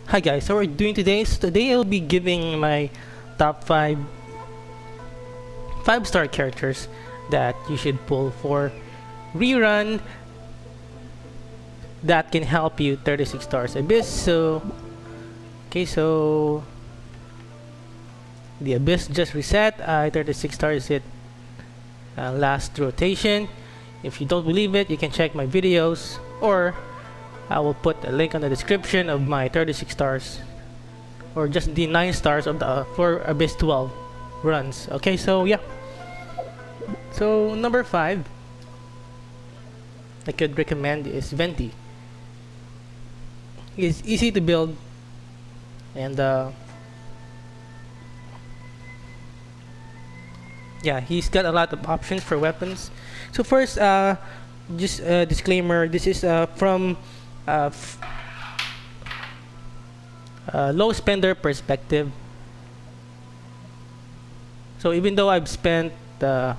Hi guys, so we're doing today. So today I'll be giving my top five-star characters that you should pull for rerun that can help you 36 stars Abyss. So the Abyss just reset. 36 stars it last rotation. If you don't believe it, you can check my videos, or I will put a link on the description of my 36 stars, or just the 9 stars of the for Abyss 12 runs. Okay, so yeah. So number 5 I could recommend is Venthyr. It's easy to build, and yeah, he's got a lot of options for weapons. So first, just a disclaimer, this is from low spender perspective. So even though I've spent even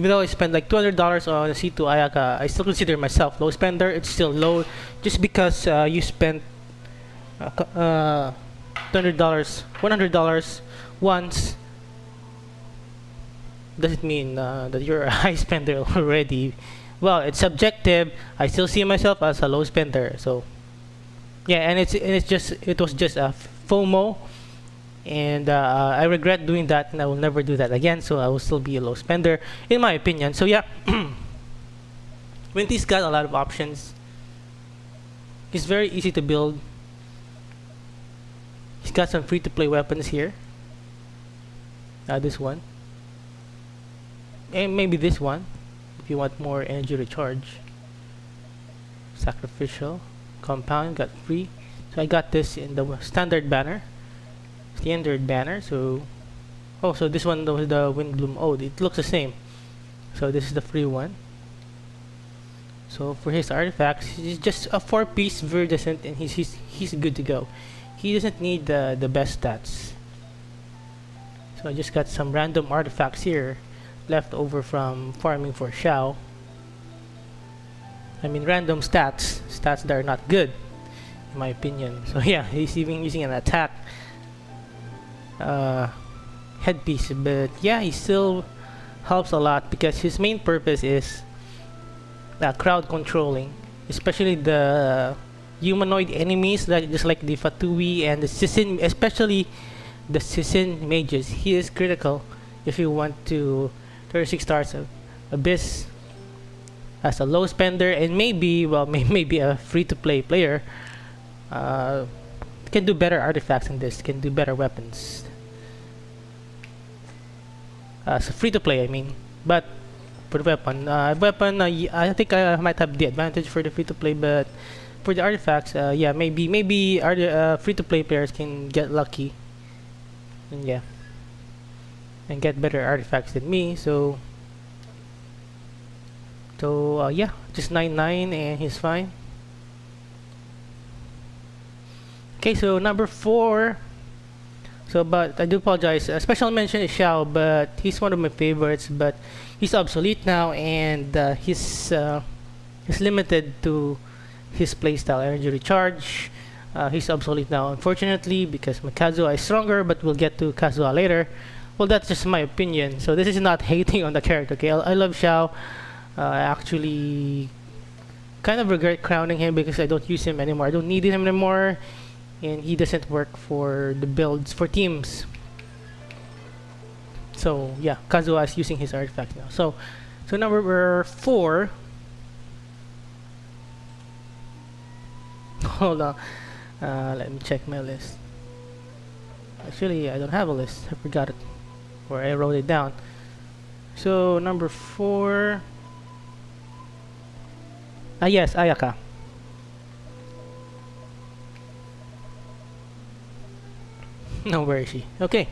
though I spent like $200 on a C2 Ayaka, I still consider myself low spender. It's still low, just because you spent $200, $100 once doesn't mean that you're a high spender already. Well, it's subjective. I still see myself as a low spender. So yeah, and it was just a FOMO, and I regret doing that, and I will never do that again. So I will still be a low spender, in my opinion. So yeah, Winty's got a lot of options. He's very easy to build. He's got some free-to-play weapons here. This one, and maybe this one, if you want more energy recharge. Sacrificial, compound, got free. So I got this in the standard banner. So so this one was the Windbloom Ode. It looks the same. So this is the free one. So for his artifacts, he's just a 4-piece viridescent, and he's good to go. He doesn't need the best stats. So I just got some random artifacts here left over from farming for Xiao. I mean, random stats that are not good, in my opinion. So yeah, he's even using an attack headpiece, but yeah, he still helps a lot because his main purpose is crowd controlling, especially the humanoid enemies, like just like the Fatui and the Sisin, especially the Sisin mages. He is critical if you want to 36 stars of Abyss as a low spender, and maybe maybe a free-to-play player can do better artifacts in this, can do better weapons. So free-to-play, I mean. But for the weapon, I think I might have the advantage for the free-to-play, but for the artifacts, yeah, maybe free-to-play players can get lucky, and yeah, and get better artifacts than me. So yeah, just 9-9 and he's fine. Okay, so number 4. So, but I do apologize. A special mention is Xiao, but he's one of my favorites. But he's obsolete now, and he's limited to his playstyle energy recharge. He's obsolete now, unfortunately, because my Kazuha is stronger. But we'll get to Kazuha later. Well, that's just my opinion. So this is not hating on the character. Okay, I love Xiao. I actually kind of regret crowning him because I don't use him anymore. I don't need him anymore, and he doesn't work for the builds for teams. So yeah, Kazuha is using his artifact now. So number 4. Hold on, let me check my list. Actually, I don't have a list. I forgot it, or I wrote it down. So number 4. Yes, Ayaka. No, where is she? Okay.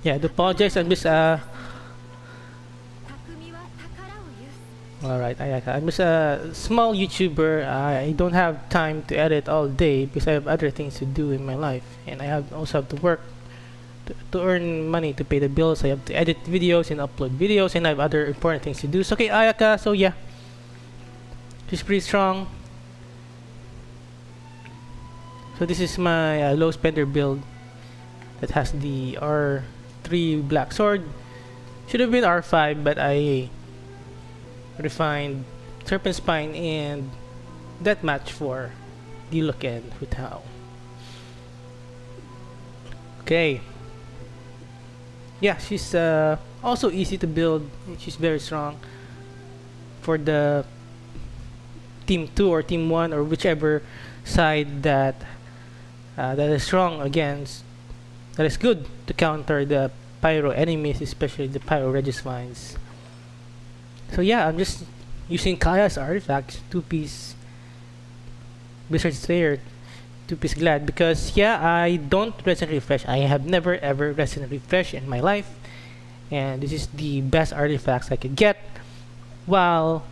Yeah, I do apologize. I'm just alright, Ayaka. I'm just a small YouTuber. I don't have time to edit all day because I have other things to do in my life, and I also have to work to earn money to pay the bills. I have to edit videos and upload videos, and I have other important things to do. So okay, Ayaka. So yeah, she's pretty strong. So this is my low spender build that has the R3 black sword. Should have been R5, but I refined Serpent Spine and Deathmatch for Diluc and Hutao. Okay. Yeah, she's also easy to build. She's very strong for the team 2 or team 1 or whichever side that is strong against, that is good to counter the pyro enemies, especially the pyro Regisvines. So yeah, I'm just using Kaya's artifacts, 2-piece Blizzard Slayer, 2-piece Glad, because yeah, I don't resident refresh. I have never ever resident refresh in my life, and this is the best artifacts I could get while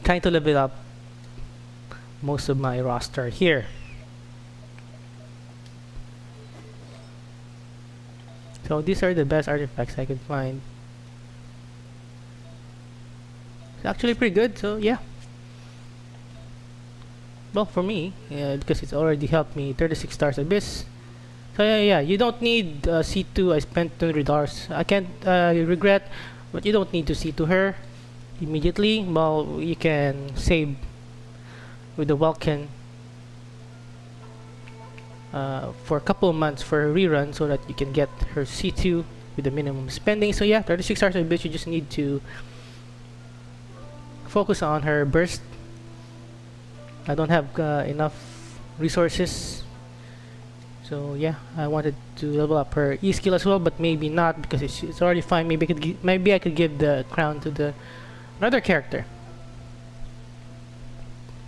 trying to level up most of my roster here. So these are the best artifacts I could find. It's actually pretty good, so yeah. Well, for me, because it's already helped me 36 stars Abyss. So yeah, you don't need C2. I spent $200. I can't regret, but you don't need to C2 her immediately. Well, you can save with the Welkin for a couple of months for a rerun so that you can get her C2 with the minimum spending. So yeah, 36 stars Abyss, you just need to focus on her burst. I don't have enough resources, so yeah, I wanted to level up her E skill as well, but maybe not because it's already fine. Maybe I could give the crown to another character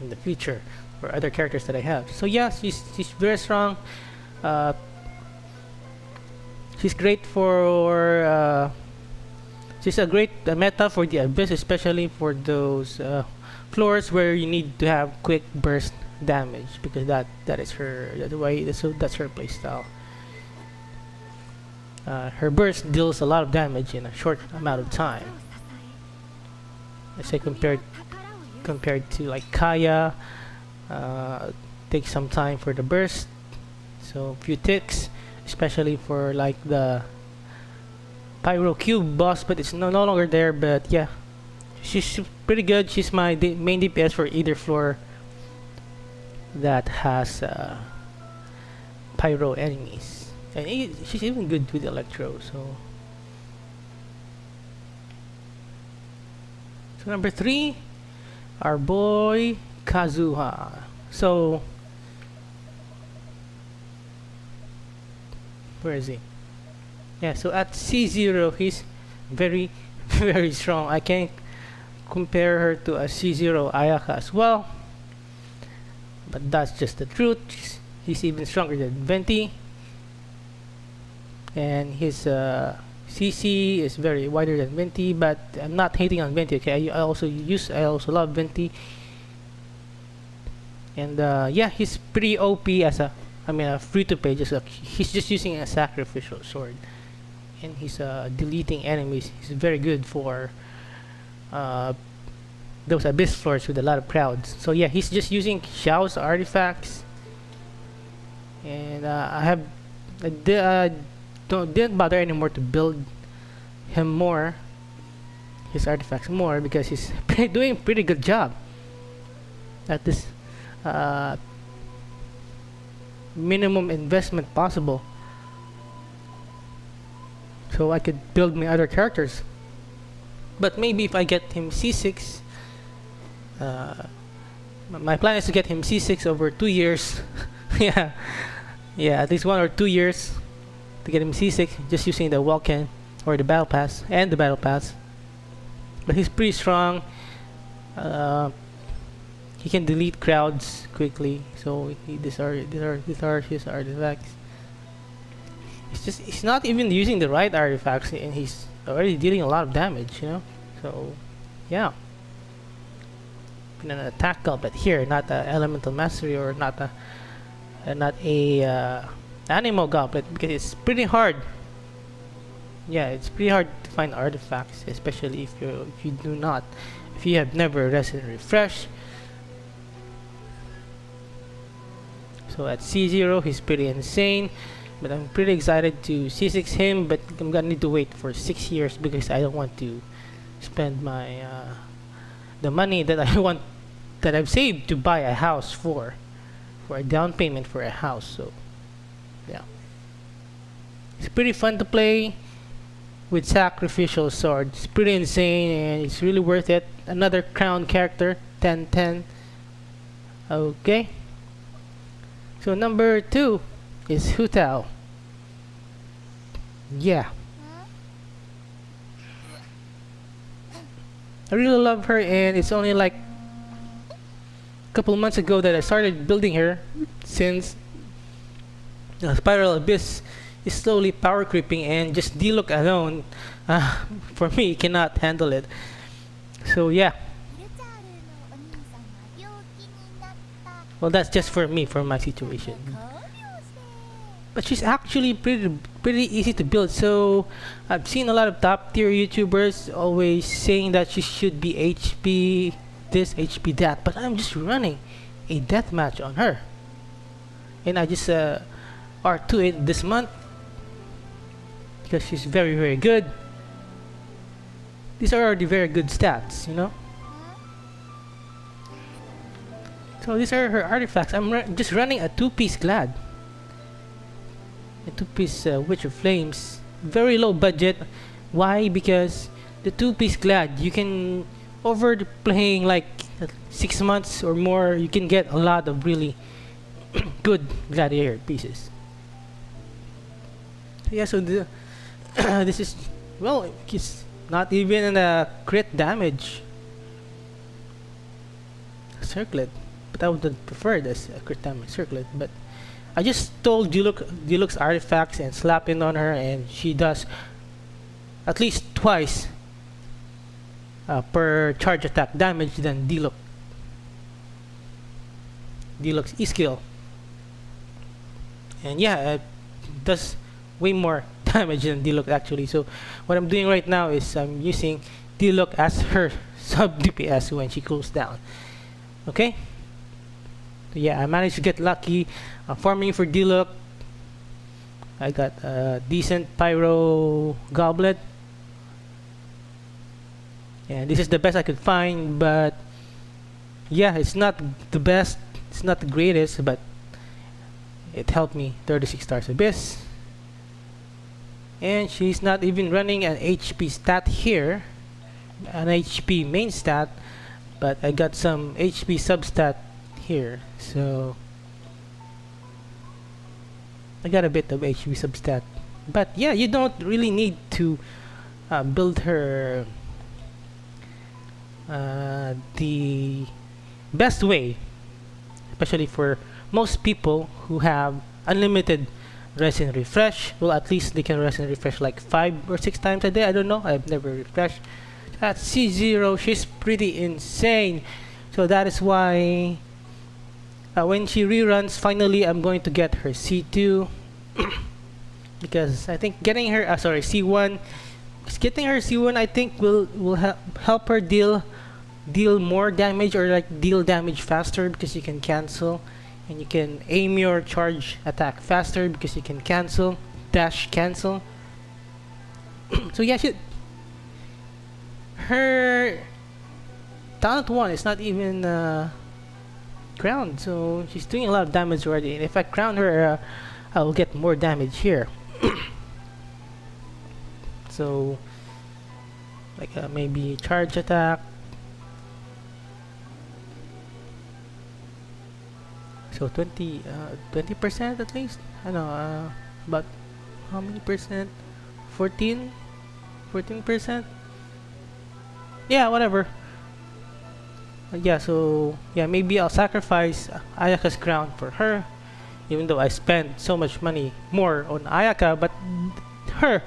in the future, or other characters that I have. So yeah, she's very strong. She's great for she's a great meta for the Abyss, especially for those floors where you need to have quick burst damage, because that is her that's her playstyle. Her burst deals a lot of damage in a short amount of time. I say compared to like Kaya, takes some time for the burst. So a few ticks, especially for like the Pyro Cube boss, but it's no longer there. But yeah, she's pretty good. She's my main DPS for either floor that has pyro enemies, and she's even good with Electro. So number 3, our boy Kazuha. So where is he? Yeah, so at C0 he's very very strong. I can't compare her to a C0 Ayaka as well, but that's just the truth. He's even stronger than Venthyr, and his CC is very wider than Venthyr. But I'm not hating on Venthyr. Okay, I also love Venthyr, and yeah, he's pretty OP as a free to play. He's just using a sacrificial sword, and he's deleting enemies. He's very good for those Abyss floors with a lot of crowds. So yeah, he's just using Xiao's artifacts, and I didn't bother anymore to build him more, his artifacts more, because he's doing a pretty good job at this minimum investment possible, so I could build my other characters. But maybe if I get him C6, my plan is to get him C6 over 2 years. yeah, at least 1 or 2 years to get him C6, just using the Welkin or the Battle Pass and the Battle Pass. But he's pretty strong. He can delete crowds quickly. So these are his artifacts. He's not even using the right artifacts, and he's already dealing a lot of damage. So yeah. An attack goblet here, not a elemental mastery, or not a animal goblet because it's pretty hard. Yeah, it's pretty hard to find artifacts, especially if you have never rest and refresh. So at C0, he's pretty insane, but I'm pretty excited to C6 him. But I'm gonna need to wait for 6 years because I don't want to spend my the money that I want that I've saved to buy a house for a down payment for a house. So yeah, it's pretty fun to play with sacrificial sword. It's pretty insane and it's really worth it. Another crown character, 10-10. Okay. So number 2 is Hu Tao. Yeah. I really love her, and it's only like a couple months ago that I started building her, since Spiral Abyss is slowly power creeping, and just D-Look alone, for me, cannot handle it. So yeah. Well, that's just for me, for my situation. But she's actually pretty easy to build. So I've seen a lot of top tier YouTubers always saying that she should be HP this, HP that, but I'm just running a deathmatch on her, and I just R2 it this month because she's very good. These are already very good stats, you know. So these are her artifacts. I'm just running a 2-piece Glad. A 2-piece Witch of Flames. Very low budget. Why? Because the 2-piece Glad, you can, over playing like 6 months or more, you can get a lot of really good gladiator pieces. So yeah, so the this is, well, it's not even a crit damage circlet, but I would have preferred this crit damage circlet. But I just stole Diluc's artifacts and slap it on her, and she does at least twice per charge attack damage than Diluc's E-skill. And yeah, it does way more damage than Diluc actually. So what I'm doing right now is I'm using Diluc as her sub DPS when she cools down. Okay? So yeah, I managed to get lucky farming for Diluc. I got a decent pyro goblet, and this is the best I could find. But yeah, it's not the best, it's not the greatest, but it helped me. 36 stars abyss, and she's not even running an HP stat here, an HP main stat, but I got some HP substat here, so I got a bit of HP substat. But yeah, you don't really need to build her the best way, especially for most people who have unlimited rest and refresh. Well, at least they can rest and refresh like 5 or 6 times a day. I don't know, I've never refreshed. At C0, she's pretty insane. So that is why when she reruns, finally I'm going to get her C2 because I think getting her C1, because getting her C1 I think will help her deal more damage, or like deal damage faster, because you can cancel, and you can aim your charge attack faster because you can cancel, dash cancel. So yeah, her talent 1 is not even crowned, so she's doing a lot of damage already, and if I crown her, I'll get more damage here. So like maybe charge attack. So 20% at least. I don't know, but how many percent? 14%. Yeah, whatever. Yeah, so yeah, maybe I'll sacrifice Ayaka's crown for her, even though I spent so much money more on Ayaka. But her,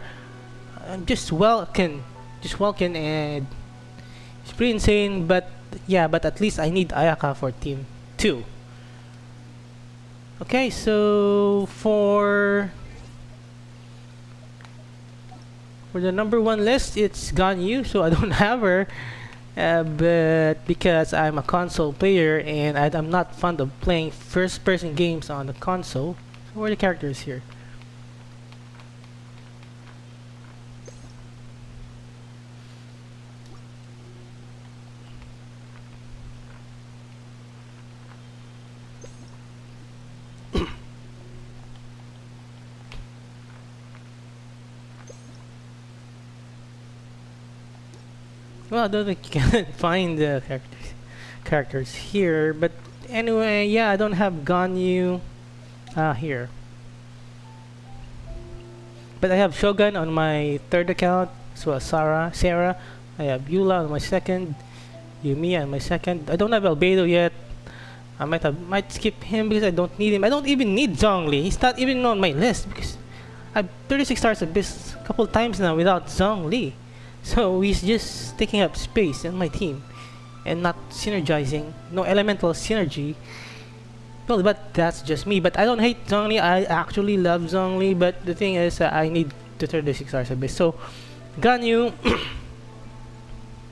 just welcome, and it's pretty insane. But yeah, but at least I need Ayaka for team 2. Okay, so for the number one list, it's Ganyu, so I don't have her. But because I'm a console player and I'm not fond of playing first-person games on the console. So where are the characters here? Well, I don't think you can find the characters here, but anyway, yeah, I don't have Ganyu here. But I have Shogun on my third account, as well as Sarah. I have Eula on my second, Yumiya on my second. I don't have Albedo yet. I might skip him because I don't need him. I don't even need Zhongli. He's not even on my list because I've 36 stars abyss a couple times now without Zhongli. So he's just taking up space in my team and not synergizing. No elemental synergy. Well, but that's just me. But I don't hate Zhongli. I actually love Zhongli. But the thing is, I need the 36 stars abyss. So Ganyu,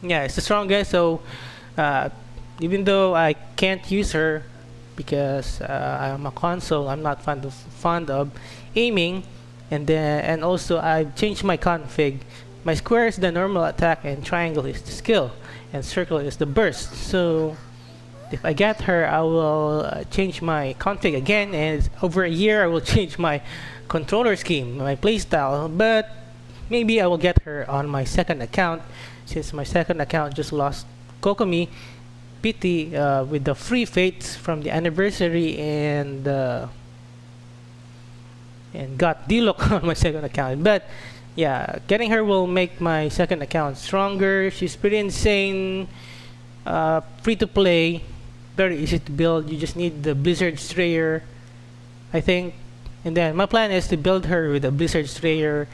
yeah, it's the strongest. So even though I can't use her because I'm a console, I'm not fond of aiming, and also I've changed my config. My square is the normal attack and triangle is the skill and circle is the burst. So if I get her, I will change my config again, and over a year I will change my controller scheme, my playstyle. But maybe I will get her on my second account, since my second account just lost Kokomi Pity with the free fates from the anniversary and got D-Lock on my second account. But yeah, getting her will make my second account stronger. She's pretty insane, free to play, very easy to build. You just need the Blizzard Strayer, I think. And then my plan is to build her with a Blizzard Strayer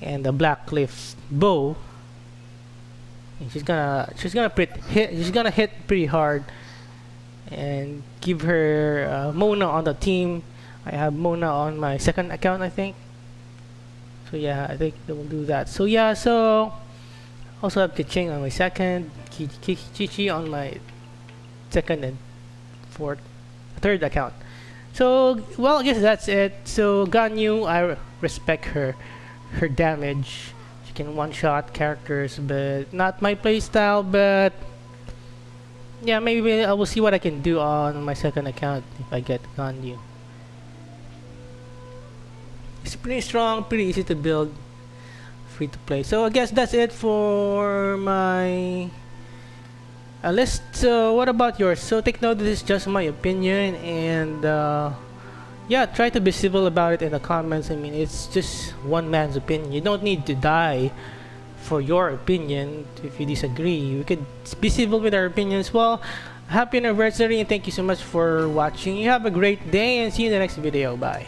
and a Black Cliff bow. And she's gonna hit pretty hard and give her Mona on the team. I have Mona on my second account, I think. So yeah, I think they will do that. So yeah, so also have Kiching on my second, Chichi on my second and third account. So well, I guess that's it. So Ganyu, I respect her damage. She can one-shot characters, but not my playstyle. But yeah, maybe I will see what I can do on my second account if I get Ganyu. It's pretty strong, pretty easy to build, free to play. So I guess that's it for my list. So what about yours? So take note, this is just my opinion, and yeah, try to be civil about it in the comments. I mean, it's just one man's opinion. You don't need to die for your opinion if you disagree. We could be civil with our opinions. Well, happy anniversary and thank you so much for watching. You have a great day and see you in the next video. Bye.